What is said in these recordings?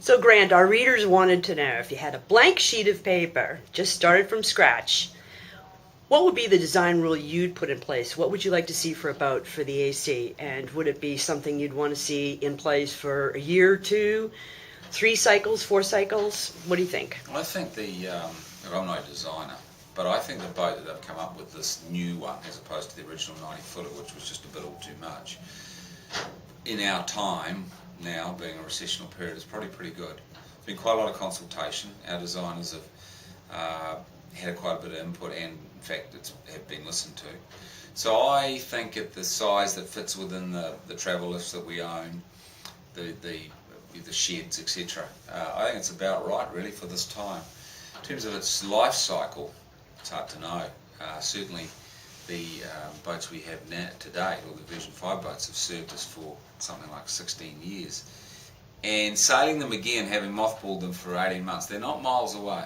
So, Grant, our readers wanted to know if you had a blank sheet of paper, just started from scratch, what would be the design rule you'd put in place? What would you like to see for a boat for the AC? And would it be something you'd want to see in place for a year or two, 3 cycles, 4 cycles? What do you think? I think I'm no designer, but I think the boat that they've come up with, this new one, as opposed to the original 90-footer, which was just a bit all too much, in our time, now being a recessional period, is probably pretty good. There's been quite a lot of consultation. Our designers have had quite a bit of input, and in fact have been listened to. So I think at the size that fits within the travel lifts that we own, the sheds, etc., I think it's about right really for this time. In terms of its life cycle, it's hard to know. Certainly the boats we have now today, or the version 5 boats, have served us for something like 16 years. And sailing them again, having mothballed them for 18 months, they're not miles away.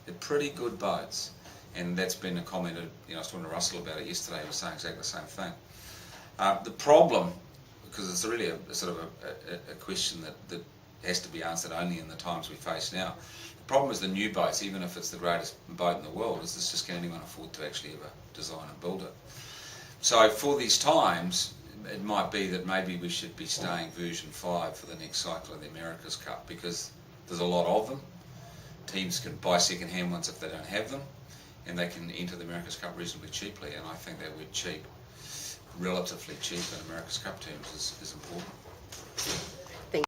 They're pretty good boats. And that's been a comment, I was talking to Russell about it yesterday, he was saying exactly the same thing. The problem, because it's really a sort of a question that has to be answered only in the times we face now. The problem is the new boats, even if it's the greatest boat in the world, is it's just can anyone afford to actually ever design and build it. So for these times, it might be that maybe we should be staying version 5 for the next cycle of the America's Cup, because there's a lot of them. Teams can buy second-hand ones if they don't have them, and they can enter the America's Cup reasonably cheaply, and I think that word cheap, relatively cheap in America's Cup terms, is important.